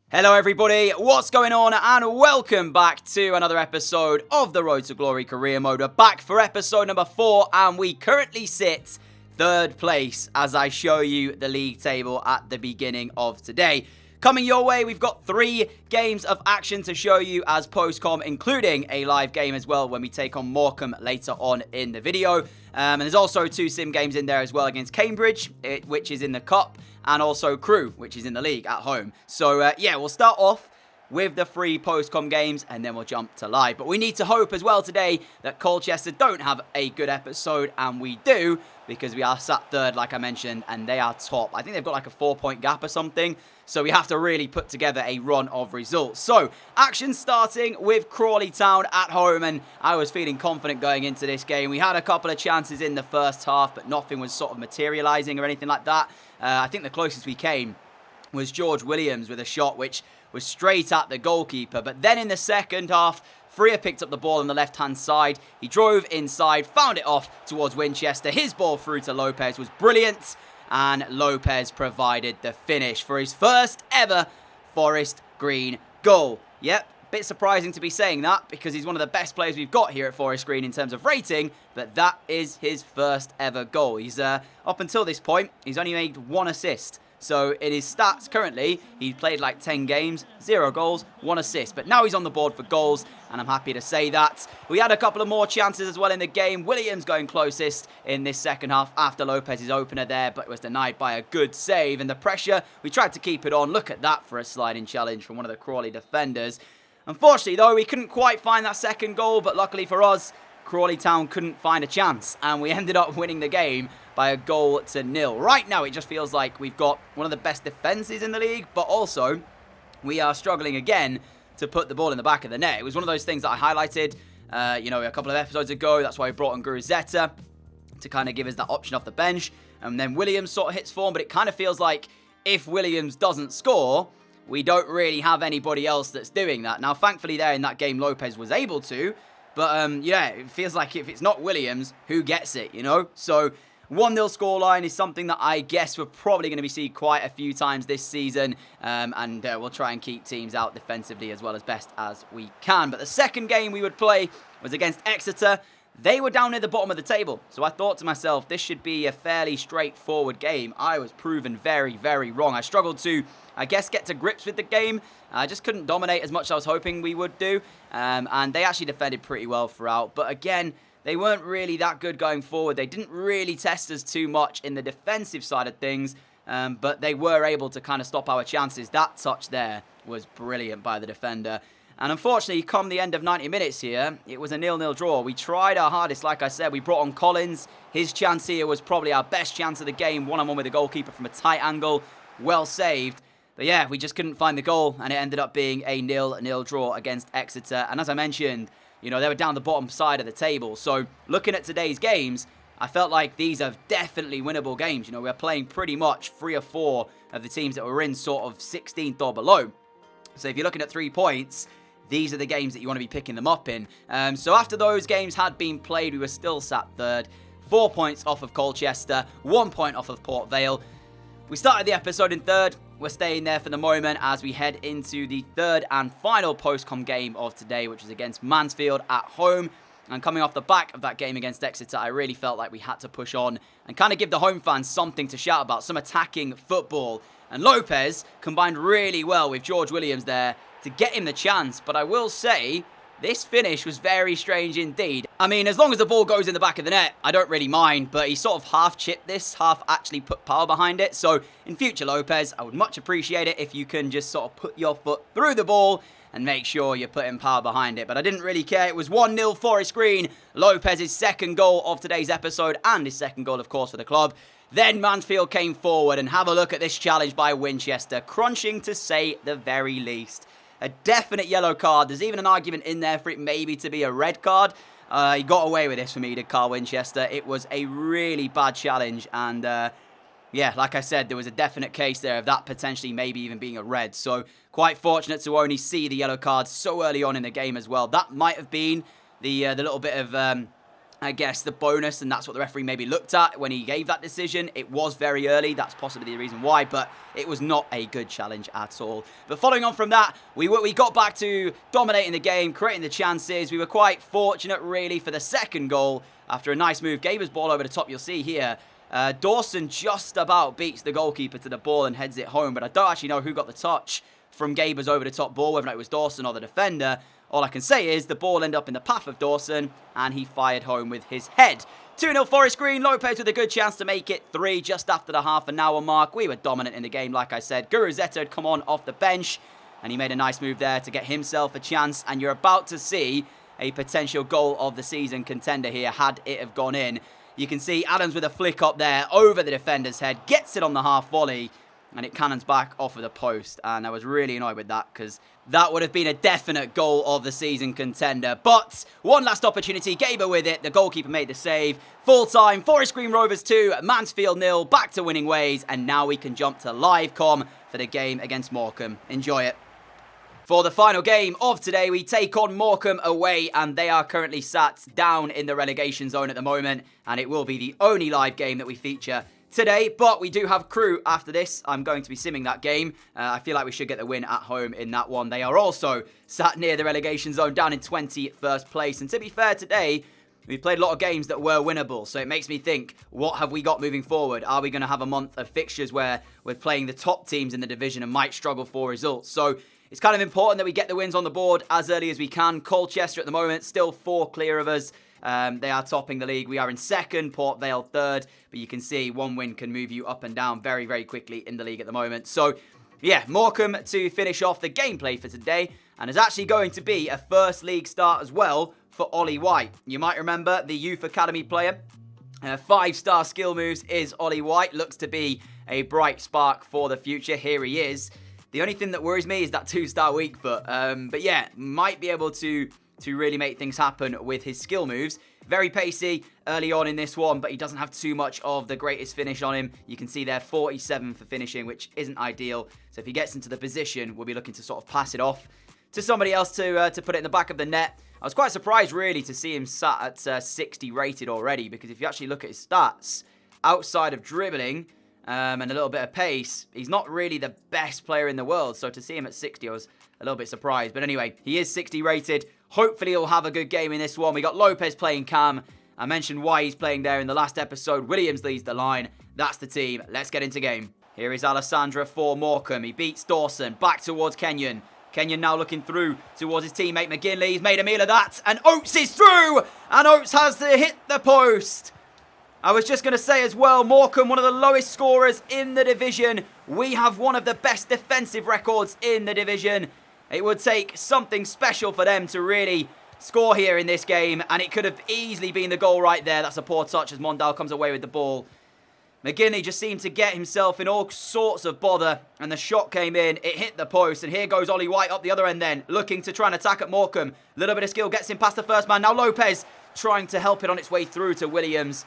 Hello everybody, what's going on, and welcome back to another episode of the Road to Glory Career Mode. We're back for episode number 4, and we currently sit third place as I show you the league table at the beginning of today. Coming your way, we've got 3 games of action to show you as post-com, including a live game as well when we take on Morecambe later on in the video. And there's also 2 sim games in there as well against Cambridge, which is in the Cup, and also Crewe, which is in the league at home. So, yeah, we'll start off with the 3 post-com games, and then we'll jump to live. But we need to hope as well today that Colchester don't have a good episode, and we do, because we are sat third, like I mentioned, and they are top. I think they've got like a 4-point gap or something, so we have to really put together a run of results. So, action starting with Crawley Town at home, and I was feeling confident going into this game. We had a couple of chances in the first half, but nothing was sort of materialising or anything like that. I think the closest we came was George Williams with a shot which was straight at the goalkeeper. But then in the second half, Freer picked up the ball on the left-hand side. He drove inside, found it off towards Winchester. His ball through to Lopez was brilliant, and Lopez provided the finish for his first ever Forest Green goal. Yep, bit surprising to be saying that because he's one of the best players we've got here at Forest Green in terms of rating, but that is his first ever goal. He's up until this point, he's only made 1 assist. So in his stats currently, he's played like 10 games, 0 goals, 1 assist. But now he's on the board for goals, and I'm happy to say that. We had a couple of more chances as well in the game. Williams going closest in this second half after Lopez's opener there, but it was denied by a good save. And the pressure, we tried to keep it on. Look at that for a sliding challenge from one of the Crawley defenders. Unfortunately, though, we couldn't quite find that second goal, but luckily for us, Crawley Town couldn't find a chance, and we ended up winning the game by 1-0. Right now, it just feels like we've got one of the best defences in the league, but also we are struggling again to put the ball in the back of the net. It was one of those things that I highlighted, a couple of episodes ago. That's why we brought on Guruzeta to kind of give us that option off the bench, and then Williams sort of hits form, but it kind of feels like if Williams doesn't score, we don't really have anybody else that's doing that. Now, thankfully there in that game, Lopez was able to, but, yeah, it feels like if it's not Williams, who gets it, you know? So, 1-0 scoreline is something that I guess we're probably going to be seeing quite a few times this season, and we'll try and keep teams out defensively as well as best as we can. But the second game we would play was against Exeter. They were down near the bottom of the table, so I thought to myself, this should be a fairly straightforward game. I was proven very, very wrong. I struggled to, I guess, get to grips with the game. I just couldn't dominate as much as I was hoping we would do, and they actually defended pretty well throughout. But again, they weren't really that good going forward. They didn't really test us too much in the defensive side of things, but they were able to kind of stop our chances. That touch there was brilliant by the defender. And unfortunately, come the end of 90 minutes here, it was a 0-0 draw. We tried our hardest, like I said. We brought on Collins. His chance here was probably our best chance of the game, one-on-one with the goalkeeper from a tight angle. Well saved. But yeah, we just couldn't find the goal, and it ended up being a 0-0 draw against Exeter. And as I mentioned, you know, they were down the bottom side of the table. So looking at today's games, I felt like these are definitely winnable games. You know, we're playing pretty much 3 or 4 of the teams that were in sort of 16th or below. So if you're looking at 3 points, these are the games that you want to be picking them up in. So after those games had been played, we were still sat third. 4 points off of Colchester, 1 point off of Port Vale. We started the episode in third. We're staying there for the moment as we head into the third and final post-com game of today, which is against Mansfield at home. And coming off the back of that game against Exeter, I really felt like we had to push on and kind of give the home fans something to shout about, some attacking football. And Lopez combined really well with George Williams there to get him the chance. But I will say, this finish was very strange indeed. I mean, as long as the ball goes in the back of the net, I don't really mind. But he sort of half chipped this, half actually put power behind it. So in future, Lopez, I would much appreciate it if you can just sort of put your foot through the ball and make sure you're putting power behind it. But I didn't really care. It was 1-0 Forest Green. Lopez's second goal of today's episode, and his second goal, of course, for the club. Then Mansfield came forward, and have a look at this challenge by Winchester. Crunching, to say the very least. A definite yellow card. There's even an argument in there for it maybe to be a red card. He got away with this for me, did Carl Winchester. It was a really bad challenge, and yeah, like I said, there was a definite case there of that potentially maybe even being a red. So quite fortunate to only see the yellow card so early on in the game as well. That might have been the little bit of I guess, the bonus, and that's what the referee maybe looked at when he gave that decision. It was very early. That's possibly the reason why, but it was not a good challenge at all. But following on from that, we got back to dominating the game, creating the chances. We were quite fortunate, really, for the second goal after a nice move. Gaber's ball over the top, you'll see here. Dawson just about beats the goalkeeper to the ball and heads it home, but I don't actually know who got the touch from Gaber's over the top ball, whether it was Dawson or the defender. All I can say is the ball ended up in the path of Dawson, and he fired home with his head. 2-0 Forest Green. Lopez with a good chance to make it 3 just after the half an hour mark. We were dominant in the game, like I said. Guru Zeta had come on off the bench, and he made a nice move there to get himself a chance. And you're about to see a potential goal of the season contender here, had it have gone in. You can see Adams with a flick up there over the defender's head, gets it on the half volley, and it cannons back off of the post. And I was really annoyed with that, because that would have been a definite goal of the season contender. But one last opportunity, Gaber with it. The goalkeeper made the save. Full time, Forest Green Rovers 2, Mansfield 0, back to winning ways. And now we can jump to live comm for the game against Morecambe. Enjoy it. For the final game of today, we take on Morecambe away, and they are currently sat down in the relegation zone at the moment. And it will be the only live game that we feature today, but we do have Crewe after this. I'm going to be simming that game. I feel like we should get the win at home in that one. They are also sat near the relegation zone, down in 21st place. And to be fair, today, we played a lot of games that were winnable. So it makes me think, what have we got moving forward? Are we going to have a month of fixtures where we're playing the top teams in the division and might struggle for results? So it's kind of important that we get the wins on the board as early as we can. Colchester at the moment, still 4 clear of us. They are topping the league. We are in second, Port Vale third. But you can see one win can move you up and down very, very quickly in the league at the moment. So, yeah, Morecambe to finish off the gameplay for today. And is actually going to be a first league start as well for Ollie White. You might remember the Youth Academy player. 5-star skill moves is Ollie White. Looks to be a bright spark for the future. Here he is. The only thing that worries me is that 2-star weak foot. But yeah, might be able to really make things happen with his skill moves. Very pacey early on in this one, but he doesn't have too much of the greatest finish on him. You can see there 47 for finishing, which isn't ideal. So if he gets into the position, we'll be looking to sort of pass it off to somebody else to put it in the back of the net. I was quite surprised, really, to see him sat at 60 rated already, because if you actually look at his stats, outside of dribbling and a little bit of pace, he's not really the best player in the world. So to see him at 60, I was a little bit surprised. But anyway, he is 60 rated. Hopefully he'll have a good game in this one. We got Lopez playing cam. I mentioned why he's playing there in the last episode. Williams leads the line. That's the team. Let's get into game. Here is Alexandra for Morecambe. He beats Dawson. Back towards Kenyon. Kenyon now looking through towards his teammate McGinley. He's made a meal of that. And Oates is through. And Oates has to hit the post. I was just going to say as well, Morecambe, one of the lowest scorers in the division. We have one of the best defensive records in the division. It would take something special for them to really score here in this game, and it could have easily been the goal right there. That's a poor touch as Mondal comes away with the ball. McGinley just seemed to get himself in all sorts of bother, and the shot came in. It hit the post, and here goes Ollie White up the other end then, looking to try and attack at Morecambe. A little bit of skill gets him past the first man. Now Lopez trying to help it on its way through to Williams.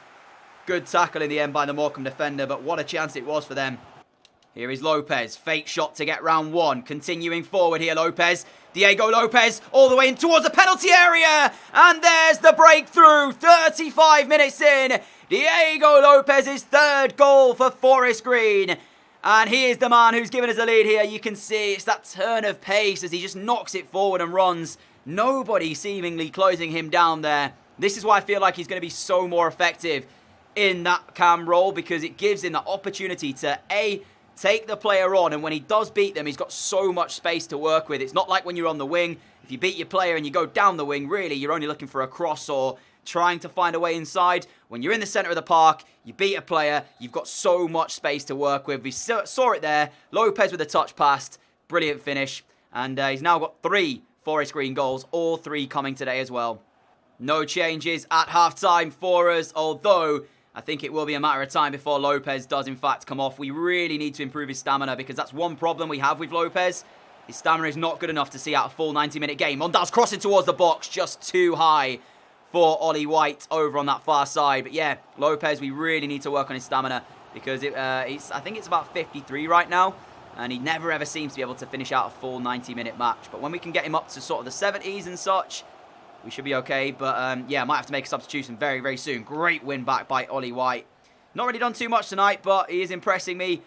Good tackle in the end by the Morecambe defender, but what a chance it was for them. Here is Lopez. Fake shot to get round one. Continuing forward here, Lopez. Diego Lopez all the way in towards the penalty area. And there's the breakthrough. 35 minutes in. Diego Lopez's third goal for Forest Green. And he is the man who's given us the lead here. You can see it's that turn of pace as he just knocks it forward and runs. Nobody seemingly closing him down there. This is why I feel like he's going to be so more effective in that cam role, because it gives him the opportunity to take the player on, and when he does beat them, he's got so much space to work with. It's not like when you're on the wing. If you beat your player and you go down the wing, really, you're only looking for a cross or trying to find a way inside. When you're in the centre of the park, you beat a player, you've got so much space to work with. We saw it there. Lopez with a touch pass. Brilliant finish. And he's now got 3 Forest Green goals, all 3 coming today as well. No changes at half-time for us, although I think it will be a matter of time before Lopez does, in fact, come off. We really need to improve his stamina, because that's one problem we have with Lopez. His stamina is not good enough to see out a full 90-minute game. Mondal's crossing towards the box, just too high for Ollie White over on that far side. But yeah, Lopez, we really need to work on his stamina, because I think it's about 53 right now, and he never ever seems to be able to finish out a full 90-minute match. But when we can get him up to sort of the 70s and such, we should be okay. But, yeah, might have to make a substitution very, very soon. Great win back by Ollie White. Not really done too much tonight, but he is impressing me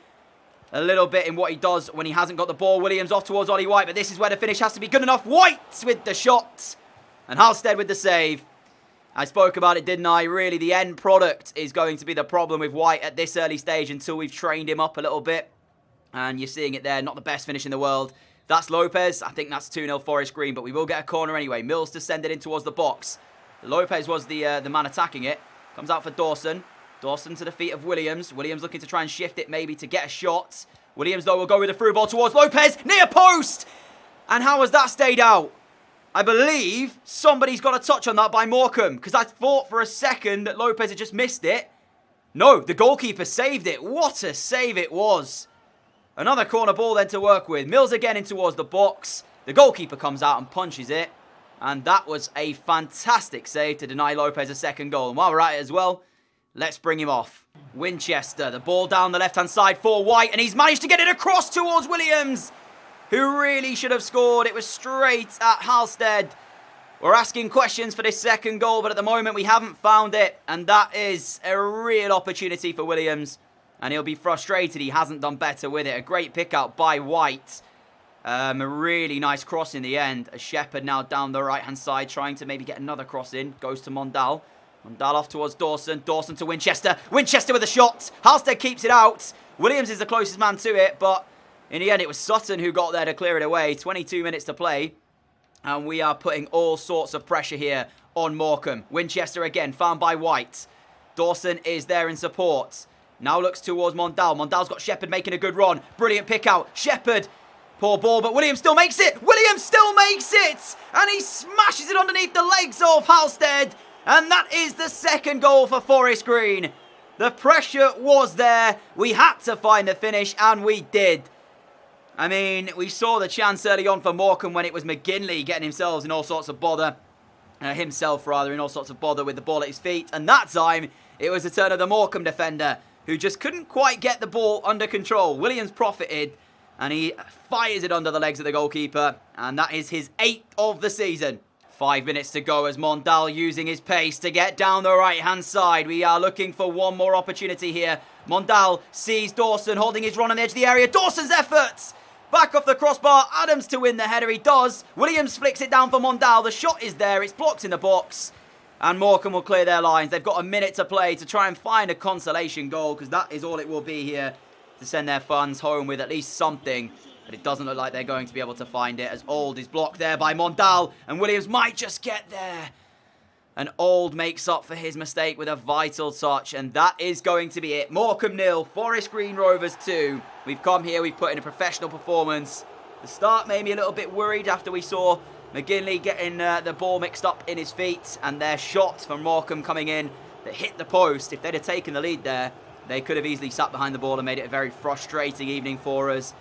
a little bit in what he does when he hasn't got the ball. Williams off towards Ollie White, but this is where the finish has to be good enough. White with the shot, and Halstead with the save. I spoke about it, didn't I? Really, the end product is going to be the problem with White at this early stage until we've trained him up a little bit. And you're seeing it there, not the best finish in the world. That's Lopez. I think that's 2-0 Forest Green, but we will get a corner anyway. Mills to send it in towards the box. Lopez was the man attacking it. Comes out for Dawson. Dawson to the feet of Williams. Williams looking to try and shift it maybe to get a shot. Williams, though, will go with the through ball towards Lopez. Near post! And how has that stayed out? I believe somebody's got a touch on that by Morecambe, because I thought for a second that Lopez had just missed it. No, the goalkeeper saved it. What a save it was. Another corner ball then to work with. Mills again in towards the box. The goalkeeper comes out and punches it. And that was a fantastic save to deny Lopez a second goal. And while we're at it as well, let's bring him off. Winchester, the ball down the left-hand side for White, and he's managed to get it across towards Williams, who really should have scored. It was straight at Halstead. We're asking questions for this second goal, but at the moment we haven't found it, and that is a real opportunity for Williams, and he'll be frustrated he hasn't done better with it. A great pick-out by White. A really nice cross in the end. A Shepherd now down the right-hand side, trying to maybe get another cross in. Goes to Mondal. Mondal off towards Dawson. Dawson to Winchester. Winchester with a shot. Halstead keeps it out. Williams is the closest man to it, but in the end it was Sutton who got there to clear it away. 22 minutes to play. And we are putting all sorts of pressure here on Morecambe. Winchester again, found by White. Dawson is there in support. Now looks towards Mondal. Mondal's got Shepherd making a good run. Brilliant pick out. Shepherd. Poor ball, but Williams still makes it. Williams still makes it. And he smashes it underneath the legs of Halstead. And that is the second goal for Forest Green. The pressure was there. We had to find the finish, and we did. I mean, we saw the chance early on for Morecambe when it was McGinley getting himself in all sorts of bother. Himself, rather, in all sorts of bother with the ball at his feet. And that time, it was the turn of the Morecambe defender, who just couldn't quite get the ball under control. Williams profited, and he fires it under the legs of the goalkeeper. And that is his 8th of the season. 5 minutes to go as Mondal using his pace to get down the right-hand side. We are looking for one more opportunity here. Mondal sees Dawson holding his run on the edge of the area. Dawson's efforts! Back off the crossbar. Adams to win the header. He does. Williams flicks it down for Mondal. The shot is there. It's blocked in the box. And Morecambe will clear their lines. They've got a minute to play to try and find a consolation goal, because that is all it will be here to send their fans home with at least something. But it doesn't look like they're going to be able to find it, as Old is blocked there by Mondal. And Williams might just get there. And Old makes up for his mistake with a vital touch. And that is going to be it. Morecambe 0, Forest Green Rovers 2. We've come here, we've put in a professional performance. The start made me a little bit worried after we saw McGinley getting the ball mixed up in his feet. And their shots from Morecambe coming in that hit the post. If they'd have taken the lead there, they could have easily sat behind the ball and made it a very frustrating evening for us.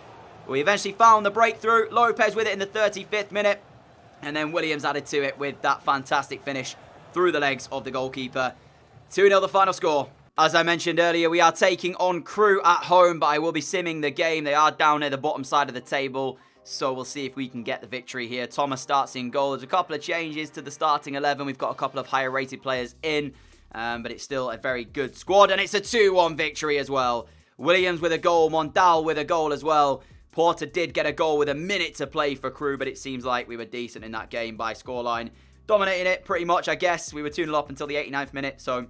We eventually found the breakthrough. Lopez with it in the 35th minute. And then Williams added to it with that fantastic finish through the legs of the goalkeeper. 2-0 the final score. As I mentioned earlier, we are taking on Crewe at home, but I will be simming the game. They are down near the bottom side of the table, so we'll see if we can get the victory here. Thomas starts in goal. There's a couple of changes to the starting 11. We've got a couple of higher rated players in, but it's still a very good squad, and it's a 2-1 victory as well. Williams with a goal, Mondal with a goal as well. Porter did get a goal with a minute to play for Crewe, but it seems like we were decent in that game by scoreline. Dominating it pretty much, I guess. We were 2-0 up until the 89th minute, so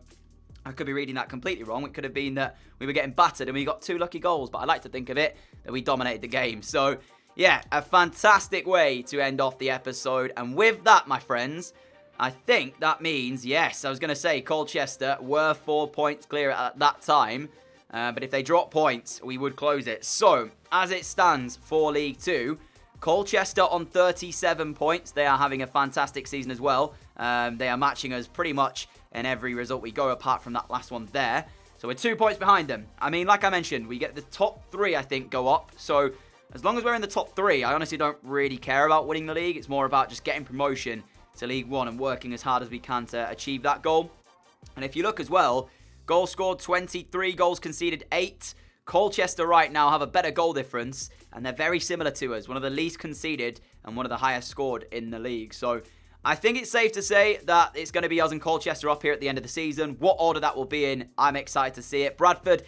I could be reading that completely wrong. It could have been that we were getting battered and we got 2 lucky goals, but I like to think of it that we dominated the game. So, yeah, a fantastic way to end off the episode. And with that, my friends, I think that means, yes, I was going to say Colchester were 4 points clear at that time. But if they drop points, we would close it. So, as it stands for League 2, Colchester on 37 points. They are having a fantastic season as well. They are matching us pretty much in every result we go, apart from that last one there. So we're 2 points behind them. I mean, like I mentioned, we get the top 3, I think, go up. So as long as we're in the top 3, I honestly don't really care about winning the league. It's more about just getting promotion to League 1 and working as hard as we can to achieve that goal. And if you look as well, goals scored 23, goals conceded 8. Colchester right now have a better goal difference, and they're very similar to us. One of the least conceded and one of the highest scored in the league. So I think it's safe to say that it's going to be us and Colchester up here at the end of the season. What order that will be in, I'm excited to see it. Bradford,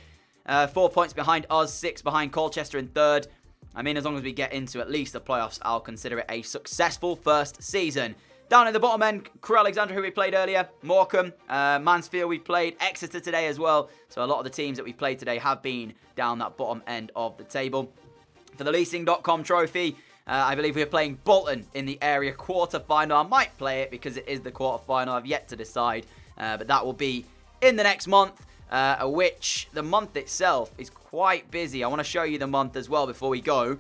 4 points behind us, 6 behind Colchester in third. I mean, as long as we get into at least the playoffs, I'll consider it a successful first season. Down in the bottom end, Crewe Alexandra, who we played earlier, Morecambe, Mansfield, we played, Exeter today as well. So a lot of the teams that we played today have been down that bottom end of the table. For the leasing.com trophy, I believe we're playing Bolton in the area quarter-final. I might play it because it is the quarter-final. I've yet to decide, but that will be in the next month, which the month itself is quite busy. I want to show you the month as well before we go,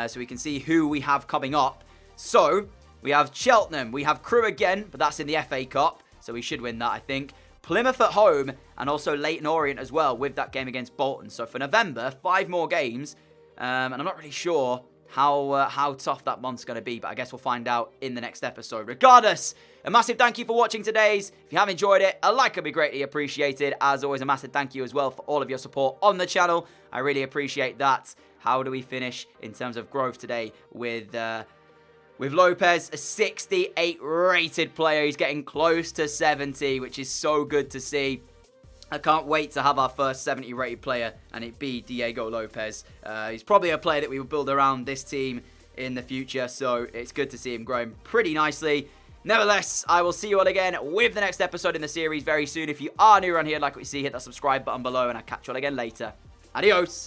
so we can see who we have coming up. So, we have Cheltenham, we have Crewe again, but that's in the FA Cup, so we should win that, I think. Plymouth at home, and also Leyton Orient as well, with that game against Bolton. So for November, 5 more games, and I'm not really sure how tough that month's going to be, but I guess we'll find out in the next episode. Regardless, a massive thank you for watching today's. If you have enjoyed it, a like would be greatly appreciated. As always, a massive thank you as well for all of your support on the channel. I really appreciate that. How do we finish in terms of growth today with Lopez, a 68 rated player? He's getting close to 70, which is so good to see. I can't wait to have our first 70 rated player and it be Diego Lopez. He's probably a player that we will build around this team in the future, so it's good to see him growing pretty nicely. Nevertheless, I will see you all again with the next episode in the series very soon. If you are new around here, like what you see, hit that subscribe button below and I'll catch you all again later. Adios!